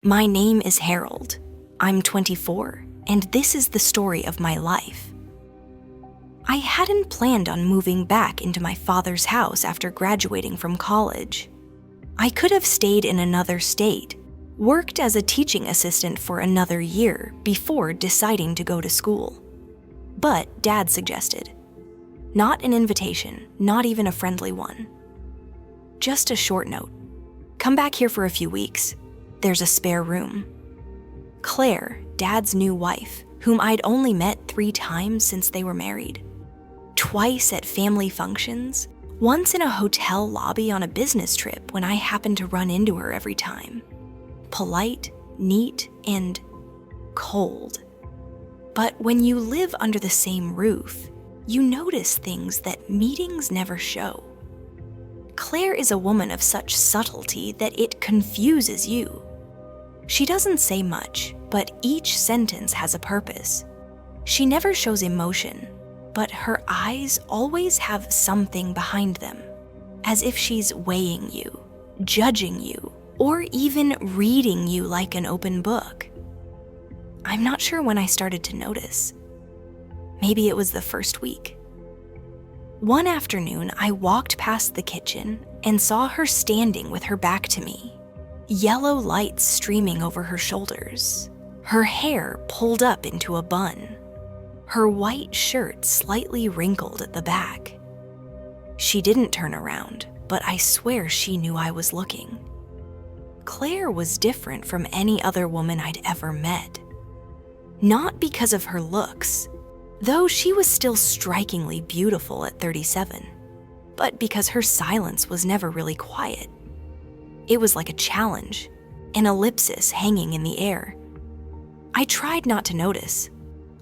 My name is Harold. I'm 24, and this is the story of my life. I hadn't planned on moving back into my father's house after graduating from college. I could have stayed in another state, worked as a teaching assistant for another year before deciding to go to school. But Dad suggested. Not an invitation, not even a friendly one. Just a short note. Come back here for a few weeks. There's a spare room. Claire, Dad's new wife, whom I'd only met 3 times since they were married. Twice at family functions, once in a hotel lobby on a business trip when I happened to run into her every time. Polite, neat, and cold. But when you live under the same roof, you notice things that meetings never show. Claire is a woman of such subtlety that it confuses you. She doesn't say much, but each sentence has a purpose. She never shows emotion, but her eyes always have something behind them, as if she's weighing you, judging you, or even reading you like an open book. I'm not sure when I started to notice. Maybe it was the first week. One afternoon, I walked past the kitchen and saw her standing with her back to me. Yellow lights streaming over her shoulders, her hair pulled up into a bun, her white shirt slightly wrinkled at the back. She didn't turn around, but I swear she knew I was looking. Claire was different from any other woman I'd ever met. Not because of her looks, though she was still strikingly beautiful at 37, but because her silence was never really quiet. It was like a challenge, an ellipsis hanging in the air. I tried not to notice.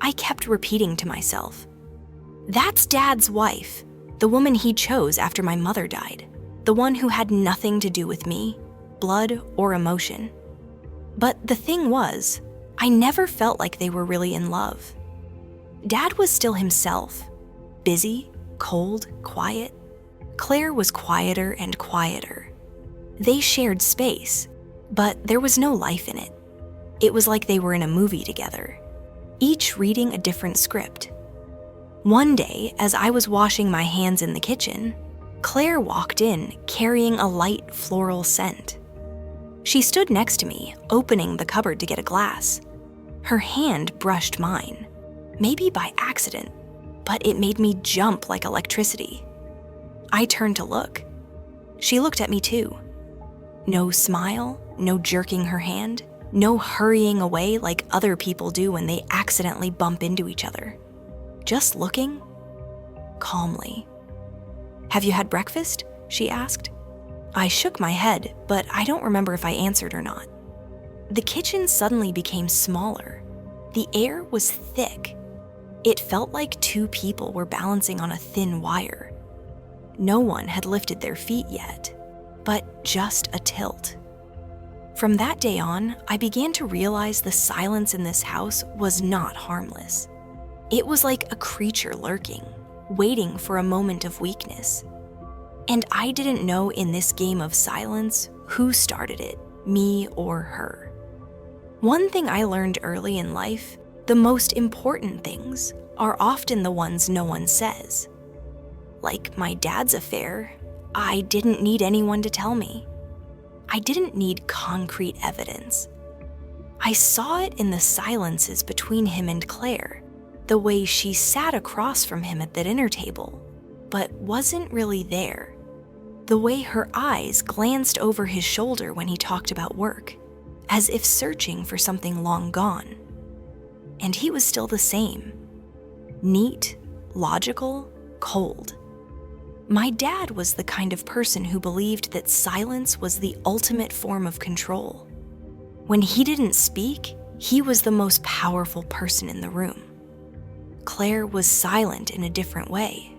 I kept repeating to myself, "That's Dad's wife, the woman he chose after my mother died, the one who had nothing to do with me, blood or emotion." But the thing was, I never felt like they were really in love. Dad was still himself, busy, cold, quiet. Claire was quieter and quieter. They shared space, but there was no life in it. It was like they were in a movie together, each reading a different script. One day, as I was washing my hands in the kitchen, Claire walked in carrying a light floral scent. She stood next to me, opening the cupboard to get a glass. Her hand brushed mine, maybe by accident, but it made me jump like electricity. I turned to look. She looked at me too. No smile, no jerking her hand, no hurrying away like other people do when they accidentally bump into each other. Just looking calmly. "Have you had breakfast?" she asked. I shook my head, but I don't remember if I answered or not. The kitchen suddenly became smaller. The air was thick. It felt like 2 people were balancing on a thin wire. No one had lifted their feet yet, but just a tilt. From that day on, I began to realize the silence in this house was not harmless. It was like a creature lurking, waiting for a moment of weakness. And I didn't know in this game of silence who started it, me or her. One thing I learned early in life, the most important things are often the ones no one says. Like my dad's affair, I didn't need anyone to tell me. I didn't need concrete evidence. I saw it in the silences between him and Claire, the way she sat across from him at the dinner table, but wasn't really there. The way her eyes glanced over his shoulder when he talked about work, as if searching for something long gone. And he was still the same. Neat, logical, cold. My dad was the kind of person who believed that silence was the ultimate form of control. When he didn't speak, he was the most powerful person in the room. Claire was silent in a different way.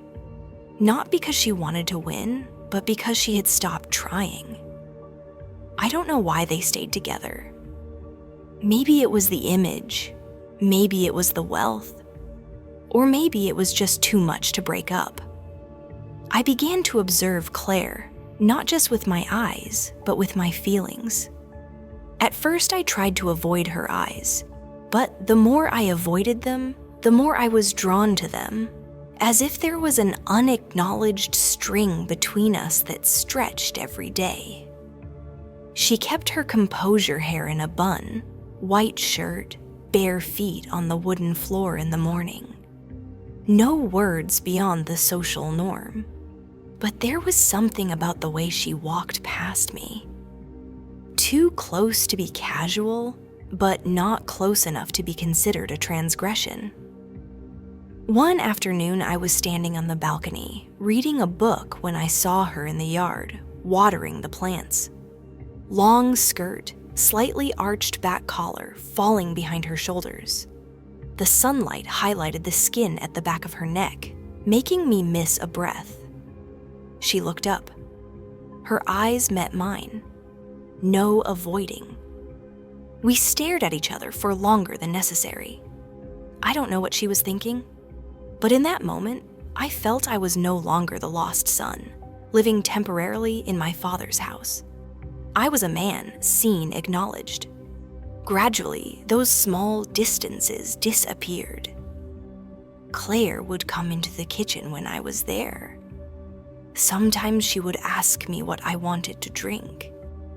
Not because she wanted to win, but because she had stopped trying. I don't know why they stayed together. Maybe it was the image, maybe it was the wealth, or maybe it was just too much to break up. I began to observe Claire, not just with my eyes, but with my feelings. At first, I tried to avoid her eyes, but the more I avoided them, the more I was drawn to them, as if there was an unacknowledged string between us that stretched every day. She kept her composure hair in a bun, white shirt, bare feet on the wooden floor in the morning. No words beyond the social norm, but there was something about the way she walked past me. Too close to be casual, but not close enough to be considered a transgression. One afternoon, I was standing on the balcony, reading a book when I saw her in the yard, watering the plants. Long skirt, slightly arched back collar falling behind her shoulders. The sunlight highlighted the skin at the back of her neck, making me miss a breath. She looked up. Her eyes met mine. No avoiding. We stared at each other for longer than necessary. I don't know what she was thinking, but in that moment, I felt I was no longer the lost son, living temporarily in my father's house. I was a man, seen, acknowledged. Gradually, those small distances disappeared. Claire would come into the kitchen when I was there. Sometimes she would ask me what I wanted to drink.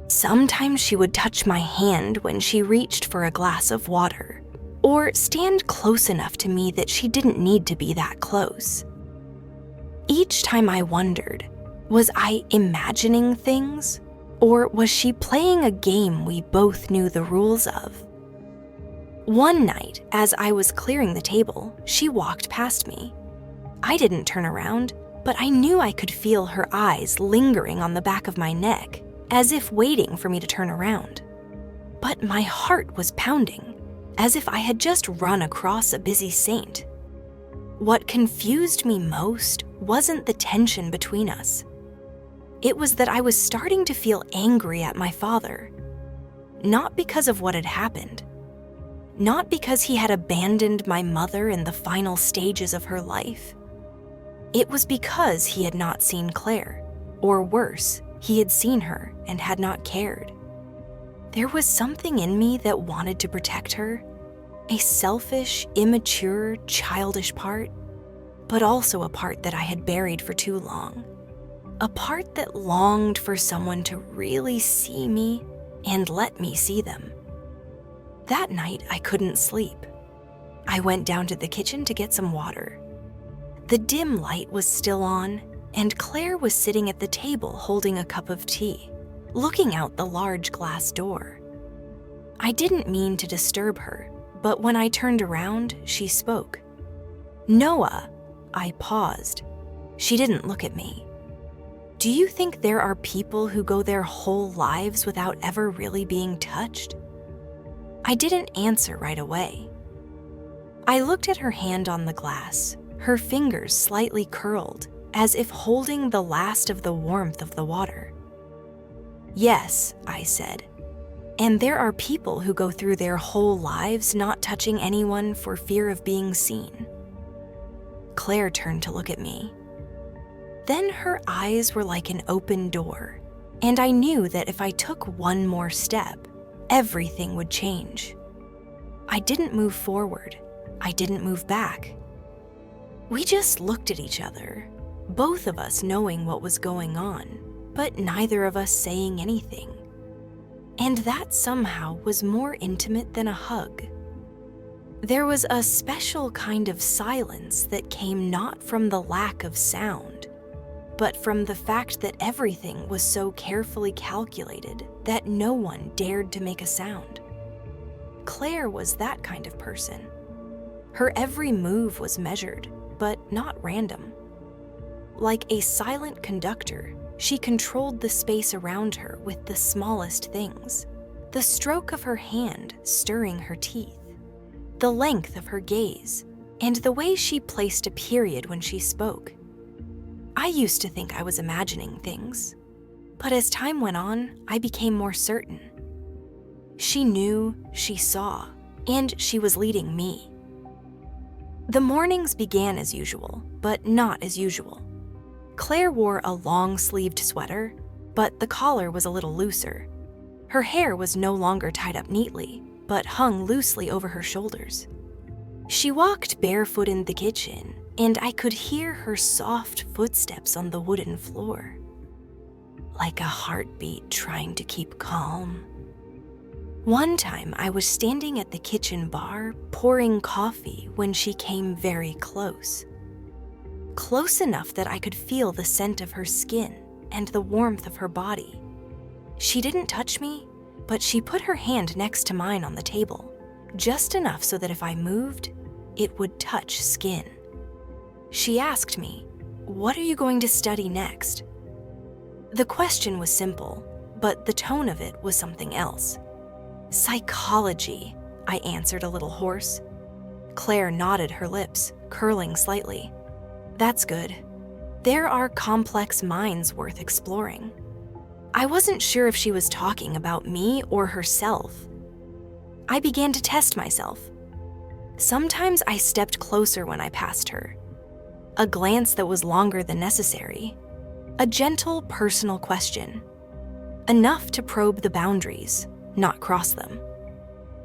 Sometimes she would touch my hand when she reached for a glass of water, or stand close enough to me that she didn't need to be that close. Each time I wondered, was I imagining things? Or was she playing a game we both knew the rules of? One night, as I was clearing the table, she walked past me. I didn't turn around, but I knew I could feel her eyes lingering on the back of my neck, as if waiting for me to turn around. But my heart was pounding, as if I had just run across a busy saint. What confused me most wasn't the tension between us. It was that I was starting to feel angry at my father. Not because of what had happened. Not because he had abandoned my mother in the final stages of her life. It was because he had not seen Claire, or worse, he had seen her and had not cared. There was something in me that wanted to protect her, a selfish, immature, childish part, but also a part that I had buried for too long. A part that longed for someone to really see me and let me see them. That night, I couldn't sleep. I went down to the kitchen to get some water. The dim light was still on, and Claire was sitting at the table holding a cup of tea, looking out the large glass door. I didn't mean to disturb her, but when I turned around, she spoke. "Noah," I paused. She didn't look at me. "Do you think there are people who go their whole lives without ever really being touched?" I didn't answer right away. I looked at her hand on the glass, her fingers slightly curled, as if holding the last of the warmth of the water. "Yes," I said, "and there are people who go through their whole lives not touching anyone for fear of being seen." Claire turned to look at me. Then her eyes were like an open door, and I knew that if I took one more step, everything would change. I didn't move forward. I didn't move back. We just looked at each other, both of us knowing what was going on, but neither of us saying anything. And that somehow was more intimate than a hug. There was a special kind of silence that came not from the lack of sound, but from the fact that everything was so carefully calculated that no one dared to make a sound. Claire was that kind of person. Her every move was measured, but not random. Like a silent conductor, she controlled the space around her with the smallest things. The stroke of her hand stirring her teeth, the length of her gaze, and the way she placed a period when she spoke. I used to think I was imagining things, but as time went on, I became more certain. She knew, she saw, and she was leading me. The mornings began as usual, but not as usual. Claire wore a long-sleeved sweater, but the collar was a little looser. Her hair was no longer tied up neatly, but hung loosely over her shoulders. She walked barefoot in the kitchen, and I could hear her soft footsteps on the wooden floor, like a heartbeat trying to keep calm. One time, I was standing at the kitchen bar pouring coffee when she came very close. Close enough that I could feel the scent of her skin and the warmth of her body. She didn't touch me, but she put her hand next to mine on the table, just enough so that if I moved, it would touch skin. She asked me, "What are you going to study next?" The question was simple, but the tone of it was something else. "Psychology," I answered a little hoarse. Claire nodded her lips, curling slightly. "That's good. There are complex minds worth exploring." I wasn't sure if she was talking about me or herself. I began to test myself. Sometimes I stepped closer when I passed her. A glance that was longer than necessary. A gentle, personal question. Enough to probe the boundaries, not cross them.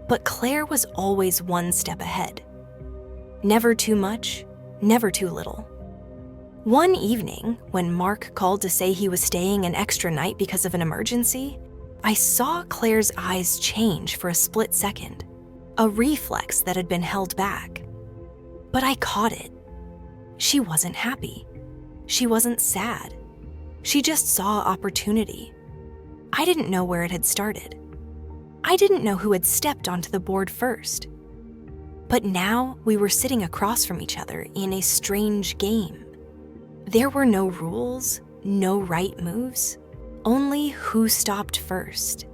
But Claire was always one step ahead. Never too much, never too little. One evening, when Mark called to say he was staying an extra night because of an emergency, I saw Claire's eyes change for a split second, a reflex that had been held back. But I caught it. She wasn't happy. She wasn't sad. She just saw opportunity. I didn't know where it had started. I didn't know who had stepped onto the board first. But now we were sitting across from each other in a strange game. There were no rules, no right moves, only who stopped first.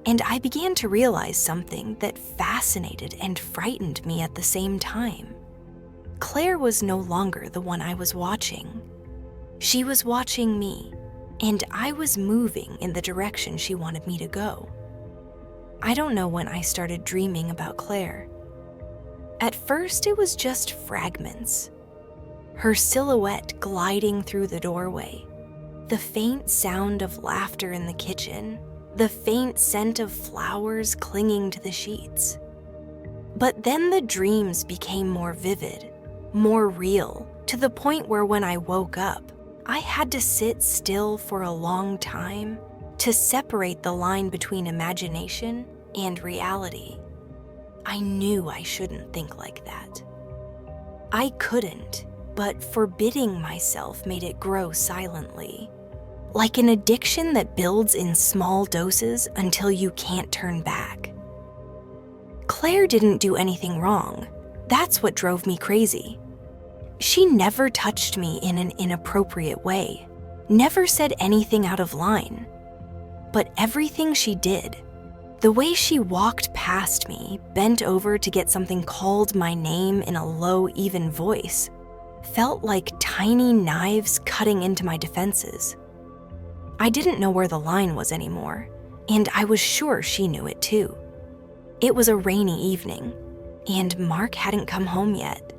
And I began to realize something that fascinated and frightened me at the same time. Claire was no longer the one I was watching. She was watching me, and I was moving in the direction she wanted me to go. I don't know when I started dreaming about Claire. At first, it was just fragments. Her silhouette gliding through the doorway, the faint sound of laughter in the kitchen, the faint scent of flowers clinging to the sheets. But then the dreams became more vivid, more real, to the point where when I woke up, I had to sit still for a long time to separate the line between imagination and reality. I knew I shouldn't think like that. I couldn't, but forbidding myself made it grow silently. Like an addiction that builds in small doses until you can't turn back. Claire didn't do anything wrong. That's what drove me crazy. She never touched me in an inappropriate way, never said anything out of line. But everything she did, the way she walked past me, bent over to get something called my name in a low, even voice, felt like tiny knives cutting into my defenses. I didn't know where the line was anymore, and I was sure she knew it too. It was a rainy evening, and Mark hadn't come home yet.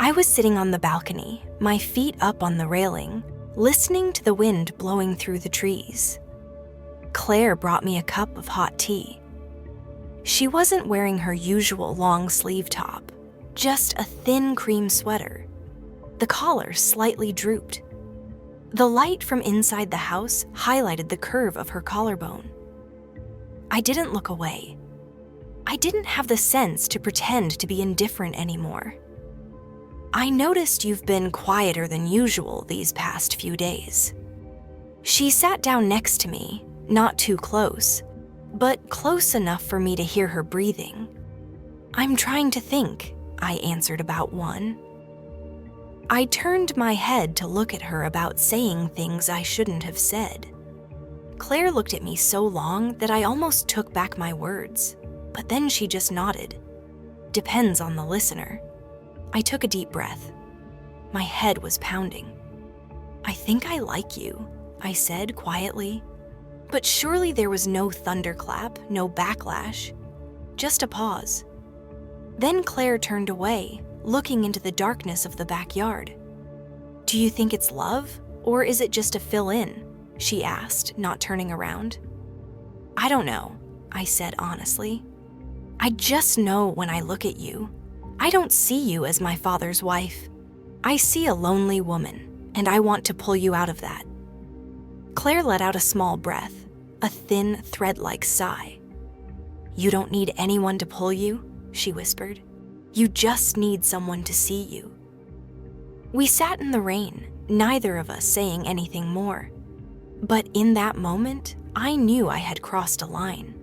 I was sitting on the balcony, my feet up on the railing, listening to the wind blowing through the trees. Claire brought me a cup of hot tea. She wasn't wearing her usual long sleeve top, just a thin cream sweater. The collar slightly drooped. The light from inside the house highlighted the curve of her collarbone. I didn't look away. I didn't have the sense to pretend to be indifferent anymore. "I noticed you've been quieter than usual these past few days." She sat down next to me, not too close, but close enough for me to hear her breathing. "I'm trying to think," I answered about one. I turned my head to look at her about saying things I shouldn't have said. Claire looked at me so long that I almost took back my words, but then she just nodded. Depends on the listener. I took a deep breath. My head was pounding. "I think I like you," I said quietly. But surely there was no thunderclap, no backlash, just a pause. Then Claire turned away, looking into the darkness of the backyard. "Do you think it's love, or is it just a fill-in?" she asked, not turning around. I don't know, I said honestly. I just know when I look at you, I don't see you as my father's wife. I see a lonely woman, and I want to pull you out of that. Claire let out a small breath, a thin, thread-like sigh. You don't need anyone to pull you, she whispered. You just need someone to see you. We sat in the rain, neither of us saying anything more. But in that moment, I knew I had crossed a line.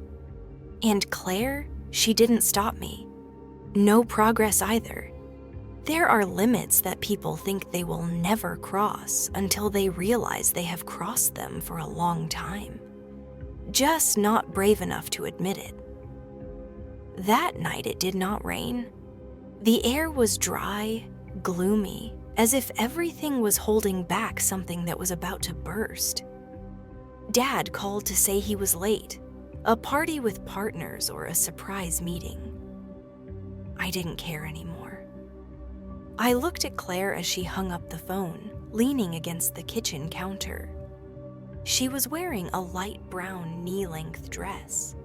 And Claire, she didn't stop me. No progress either. There are limits that people think they will never cross until they realize they have crossed them for a long time. Just not brave enough to admit it. That night it did not rain. The air was dry, gloomy, as if everything was holding back something that was about to burst. Dad called to say he was late, a party with partners or a surprise meeting. I didn't care anymore. I looked at Claire as she hung up the phone, leaning against the kitchen counter. She was wearing a light brown knee-length dress.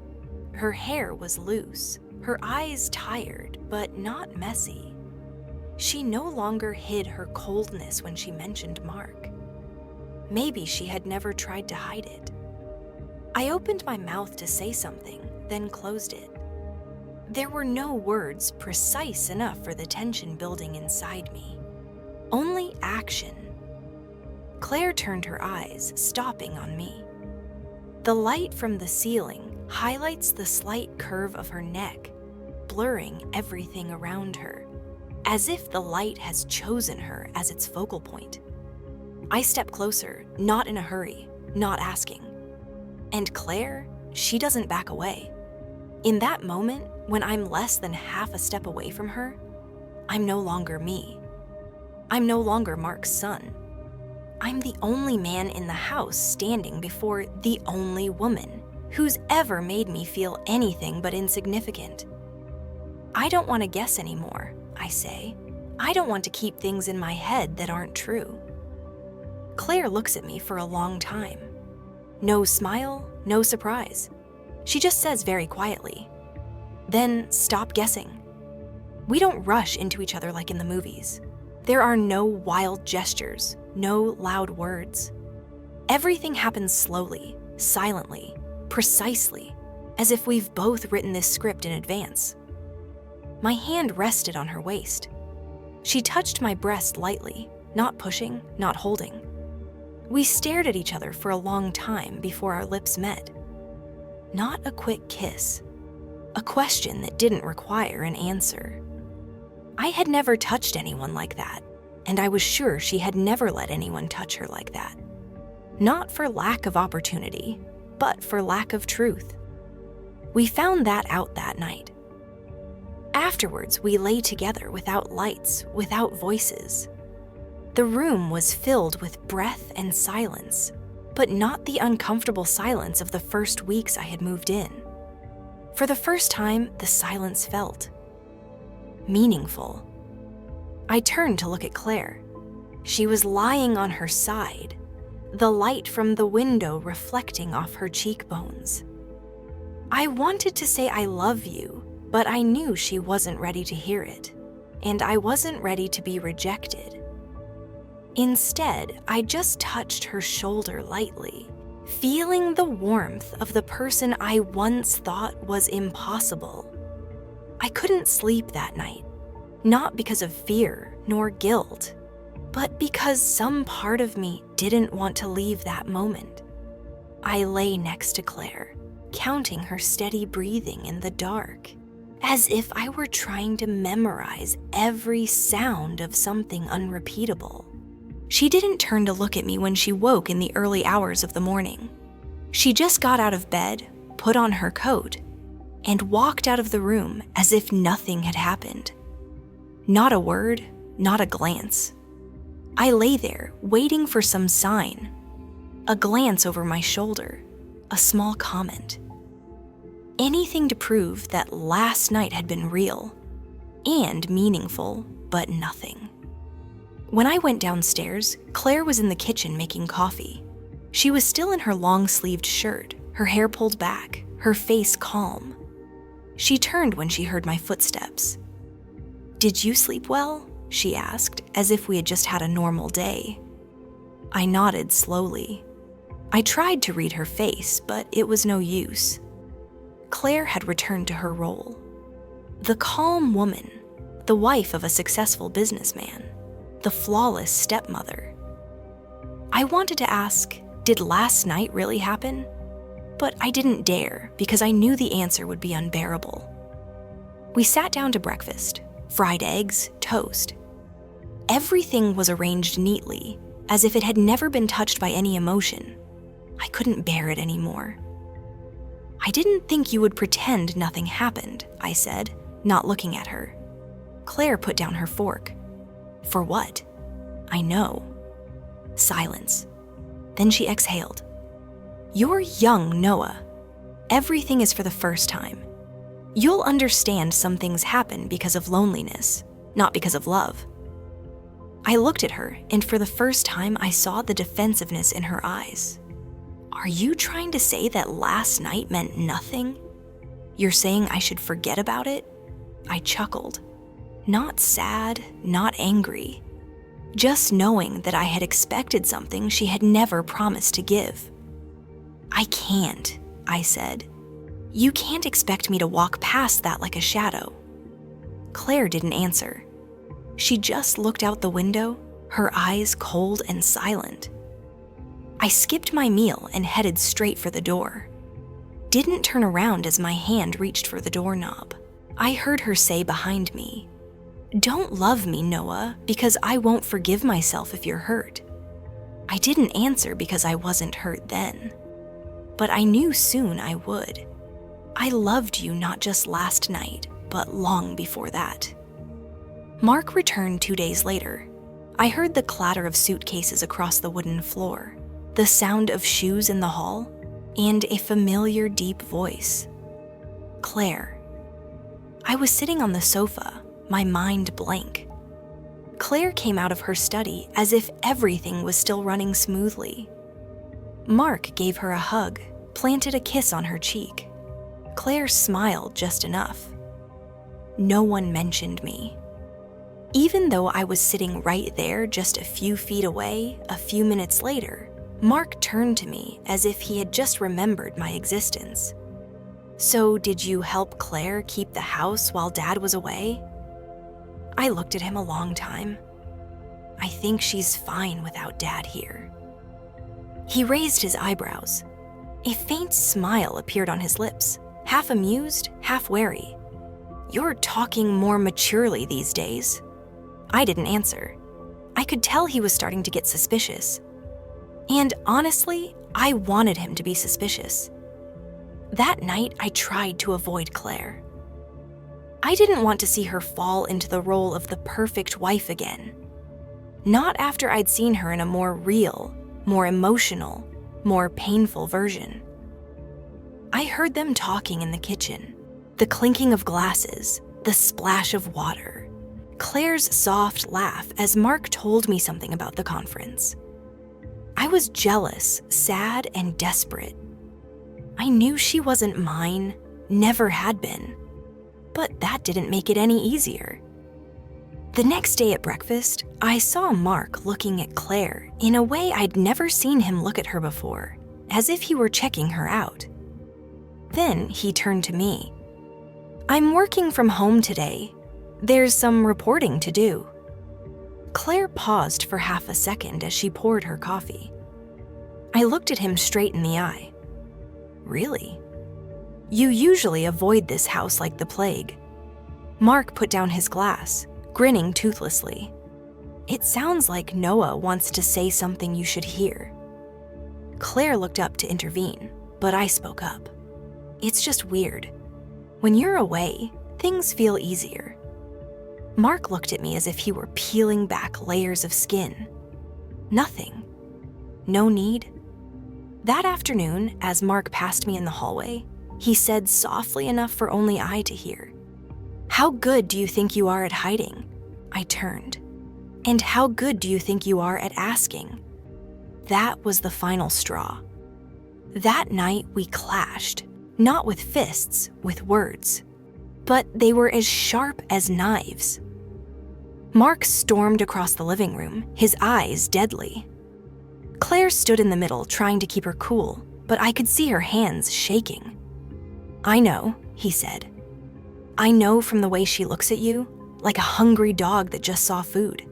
Her hair was loose, her eyes tired, but not messy. She no longer hid her coldness when she mentioned Mark. Maybe she had never tried to hide it. I opened my mouth to say something, then closed it. There were no words precise enough for the tension building inside me. Only action. Claire turned her eyes, stopping on me. The light from the ceiling highlights the slight curve of her neck, blurring everything around her, as if the light has chosen her as its focal point. I step closer, not in a hurry, not asking. And Claire, she doesn't back away. In that moment, when I'm less than half a step away from her, I'm no longer me. I'm no longer Mark's son. I'm the only man in the house standing before the only woman who's ever made me feel anything but insignificant. I don't want to guess anymore, I say. I don't want to keep things in my head that aren't true. Claire looks at me for a long time. No smile, no surprise. She just says very quietly, "Then stop guessing." We don't rush into each other like in the movies. There are no wild gestures, no loud words. Everything happens slowly, silently, precisely, as if we've both written this script in advance. My hand rested on her waist. She touched my breast lightly, not pushing, not holding. We stared at each other for a long time before our lips met. Not a quick kiss. A question that didn't require an answer. I had never touched anyone like that, and I was sure she had never let anyone touch her like that. Not for lack of opportunity, but for lack of truth. We found that out that night. Afterwards, we lay together without lights, without voices. The room was filled with breath and silence, but not the uncomfortable silence of the first weeks I had moved in. For the first time, the silence felt meaningful. I turned to look at Claire. She was lying on her side, the light from the window reflecting off her cheekbones. I wanted to say I love you, but I knew she wasn't ready to hear it, and I wasn't ready to be rejected. Instead, I just touched her shoulder lightly, feeling the warmth of the person I once thought was impossible. I couldn't sleep that night, not because of fear nor guilt, but because some part of me didn't want to leave that moment. I lay next to Claire, counting her steady breathing in the dark, as if I were trying to memorize every sound of something unrepeatable. She didn't turn to look at me when she woke in the early hours of the morning. She just got out of bed, put on her coat, and walked out of the room as if nothing had happened. Not a word, not a glance. I lay there, waiting for some sign. A glance over my shoulder, a small comment. Anything to prove that last night had been real and meaningful, but nothing. When I went downstairs, Claire was in the kitchen making coffee. She was still in her long-sleeved shirt, her hair pulled back, her face calm. She turned when she heard my footsteps. "Did you sleep well?" she asked, as if we had just had a normal day. I nodded slowly. I tried to read her face, but it was no use. Claire had returned to her role. The calm woman, the wife of a successful businessman, the flawless stepmother. I wanted to ask, did last night really happen? But I didn't dare because I knew the answer would be unbearable. We sat down to breakfast, fried eggs, toast. Everything was arranged neatly, as if it had never been touched by any emotion. I couldn't bear it anymore. "I didn't think you would pretend nothing happened," I said, not looking at her. Claire put down her fork. "For what?" "I know." Silence. Then she exhaled. "You're young, Noah. Everything is for the first time. You'll understand some things happen because of loneliness, not because of love." I looked at her, and for the first time I saw the defensiveness in her eyes. "Are you trying to say that last night meant nothing? You're saying I should forget about it?" I chuckled. Not sad, not angry. Just knowing that I had expected something she had never promised to give. "I can't," I said. "You can't expect me to walk past that like a shadow." Claire didn't answer. She just looked out the window, her eyes cold and silent. I skipped my meal and headed straight for the door. Didn't turn around as my hand reached for the doorknob. I heard her say behind me, "Don't love me, Noah, because I won't forgive myself if you're hurt." I didn't answer because I wasn't hurt then. But I knew soon I would. I loved you not just last night, but long before that. Mark returned 2 days later. I heard the clatter of suitcases across the wooden floor, the sound of shoes in the hall, and a familiar deep voice. "Claire." I was sitting on the sofa, my mind blank. Claire came out of her study as if everything was still running smoothly. Mark gave her a hug, planted a kiss on her cheek. Claire smiled just enough. No one mentioned me. Even though I was sitting right there just a few feet away, a few minutes later, Mark turned to me as if he had just remembered my existence. "So did you help Claire keep the house while Dad was away?" I looked at him a long time. "I think she's fine without Dad here." He raised his eyebrows. A faint smile appeared on his lips, half amused, half wary. "You're talking more maturely these days." I didn't answer. I could tell he was starting to get suspicious. And honestly, I wanted him to be suspicious. That night, I tried to avoid Claire. I didn't want to see her fall into the role of the perfect wife again. Not after I'd seen her in a more real, more emotional, more painful version. I heard them talking in the kitchen, the clinking of glasses, the splash of water, Claire's soft laugh as Mark told me something about the conference. I was jealous, sad, and desperate. I knew she wasn't mine, never had been, but that didn't make it any easier. The next day at breakfast, I saw Mark looking at Claire in a way I'd never seen him look at her before, as if he were checking her out. Then he turned to me. "I'm working from home today. There's some reporting to do." Claire paused for half a second as she poured her coffee. I looked at him straight in the eye. "Really? You usually avoid this house like the plague." Mark put down his glass, grinning toothlessly. "It sounds like Noah wants to say something you should hear." Claire looked up to intervene, but I spoke up. "It's just weird. When you're away, things feel easier." Mark looked at me as if he were peeling back layers of skin. Nothing. No need. That afternoon, as Mark passed me in the hallway, he said softly enough for only I to hear, "How good do you think you are at hiding?" I turned. "And how good do you think you are at asking?" That was the final straw. That night we clashed, not with fists, with words. But they were as sharp as knives. Mark stormed across the living room, his eyes deadly. Claire stood in the middle trying to keep her cool, but I could see her hands shaking. "I know," he said. "I know from the way she looks at you, like a hungry dog that just saw food."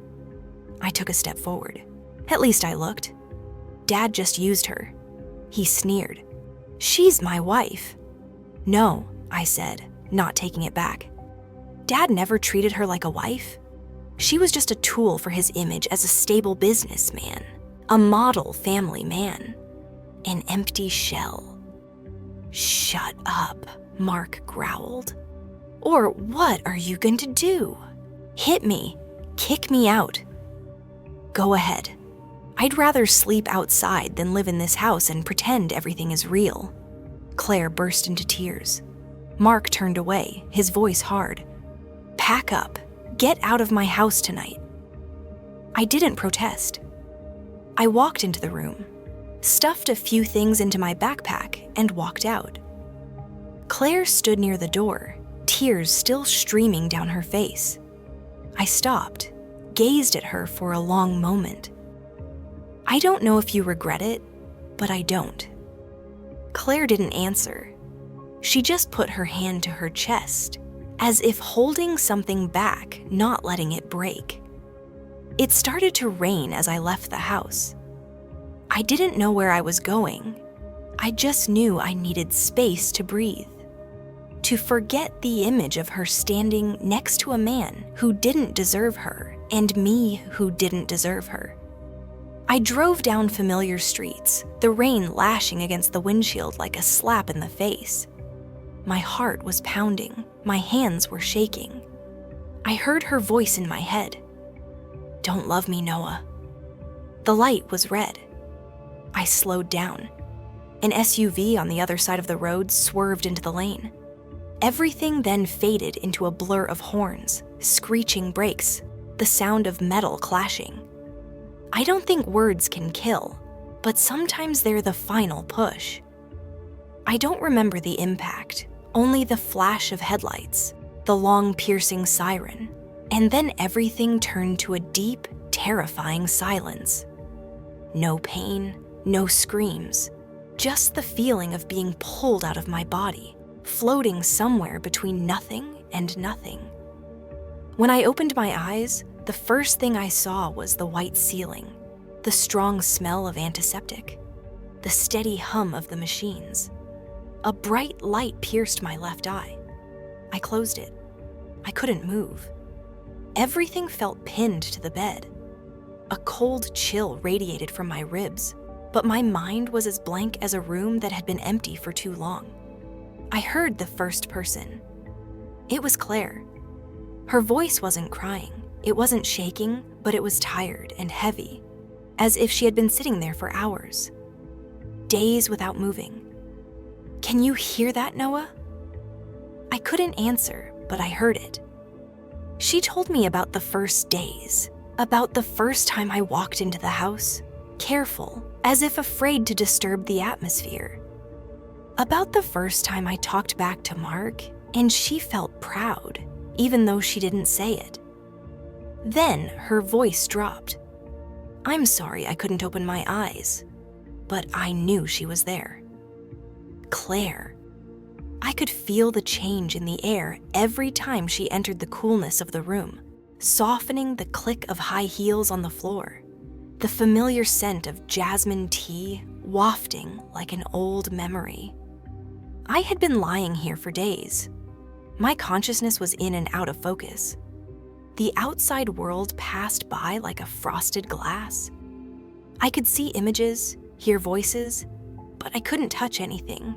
I took a step forward. At least I looked. Dad just used her. He sneered. "She's my wife." "No," I said, not taking it back. Dad never treated her like a wife. She was just a tool for his image as a stable businessman, a model family man, an empty shell. "Shut up," Mark growled. "Or what are you going to do? Hit me, kick me out." "Go ahead. I'd rather sleep outside than live in this house and pretend everything is real." Claire burst into tears. Mark turned away, his voice hard. "Pack up. Get out of my house tonight." I didn't protest. I walked into the room, stuffed a few things into my backpack, and walked out. Claire stood near the door, tears still streaming down her face. I stopped, gazed at her for a long moment. "I don't know if you regret it, but I don't." Claire didn't answer. She just put her hand to her chest, as if holding something back, not letting it break. It started to rain as I left the house. I didn't know where I was going. I just knew I needed space to breathe, to forget the image of her standing next to a man who didn't deserve her, and me who didn't deserve her. I drove down familiar streets, the rain lashing against the windshield like a slap in the face. My heart was pounding, my hands were shaking. I heard her voice in my head. "Don't love me, Noah." The light was red. I slowed down. An SUV on the other side of the road swerved into the lane. Everything then faded into a blur of horns, screeching brakes, the sound of metal clashing. I don't think words can kill, but sometimes they're the final push. I don't remember the impact, only the flash of headlights, the long piercing siren, and then everything turned to a deep, terrifying silence. No pain, no screams, just the feeling of being pulled out of my body, floating somewhere between nothing and nothing. When I opened my eyes, the first thing I saw was the white ceiling, the strong smell of antiseptic, the steady hum of the machines. A bright light pierced my left eye. I closed it. I couldn't move. Everything felt pinned to the bed. A cold chill radiated from my ribs, but my mind was as blank as a room that had been empty for too long. I heard the first person. It was Claire. Her voice wasn't crying. It wasn't shaking, but it was tired and heavy, as if she had been sitting there for hours, days without moving. "Can you hear that, Noah?" I couldn't answer, but I heard it. She told me about the first days, about the first time I walked into the house, careful, as if afraid to disturb the atmosphere. About the first time I talked back to Mark, and she felt proud, even though she didn't say it. Then her voice dropped. "I'm sorry I couldn't open my eyes, but I knew she was there." Claire. I could feel the change in the air every time she entered the coolness of the room, softening the click of high heels on the floor, the familiar scent of jasmine tea wafting like an old memory. I had been lying here for days. My consciousness was in and out of focus. The outside world passed by like a frosted glass. I could see images, hear voices, but I couldn't touch anything.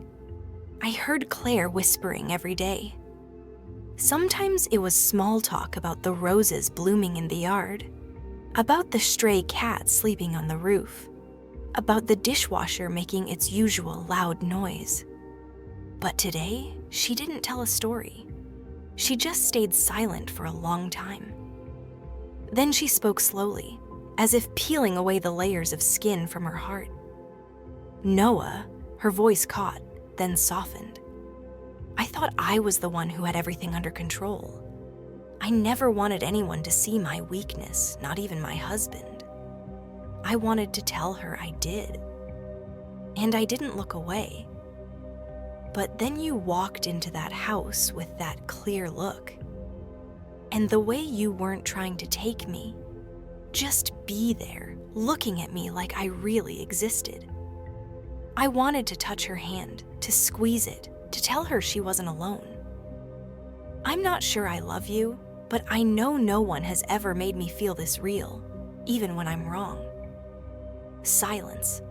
I heard Claire whispering every day. Sometimes it was small talk about the roses blooming in the yard, about the stray cat sleeping on the roof, about the dishwasher making its usual loud noise. But today, she didn't tell a story. She just stayed silent for a long time. Then she spoke slowly, as if peeling away the layers of skin from her heart. "Noah," Her voice caught, then softened. I thought I was the one who had everything under control. I never wanted anyone to see my weakness, not even my husband. I wanted to tell her I did. And I didn't look away. But then you walked into that house with that clear look. And the way you weren't trying to take me, just be there, looking at me like I really existed. I wanted to touch her hand, to squeeze it, to tell her she wasn't alone. I'm not sure I love you, but I know no one has ever made me feel this real, even when I'm wrong. Silence.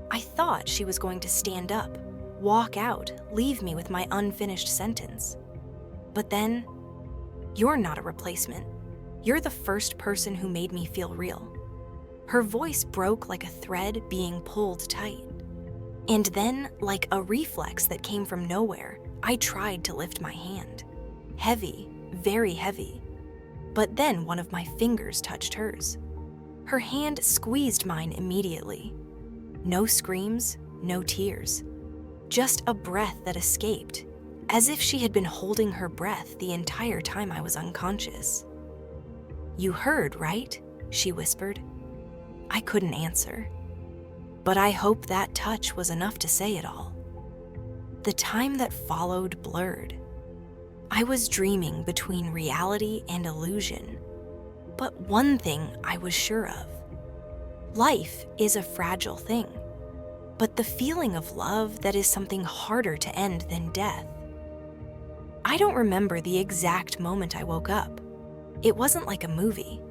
I thought she was going to stand up, walk out, leave me with my unfinished sentence. But then, you're not a replacement. You're the first person who made me feel real. Her voice broke like a thread being pulled tight. And then, like a reflex that came from nowhere, I tried to lift my hand. Heavy, very heavy. But then one of my fingers touched hers. Her hand squeezed mine immediately. No screams, no tears. Just a breath that escaped, as if she had been holding her breath the entire time I was unconscious. "You heard, right?" she whispered. I couldn't answer. But I hope that touch was enough to say it all. The time that followed blurred. I was dreaming between reality and illusion. But one thing I was sure of. Life is a fragile thing. But the feeling of love, that is something harder to end than death. I don't remember the exact moment I woke up. It wasn't like a movie.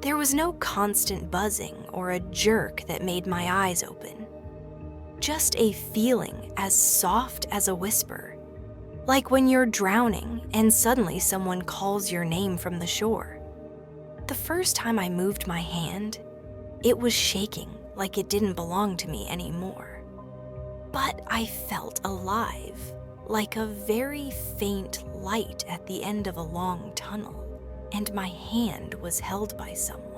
There was no constant buzzing or a jerk that made my eyes open. Just a feeling as soft as a whisper. Like when you're drowning and suddenly someone calls your name from the shore. The first time I moved my hand, it was shaking like it didn't belong to me anymore. But I felt alive, like a very faint light at the end of a long tunnel. And my hand was held by someone.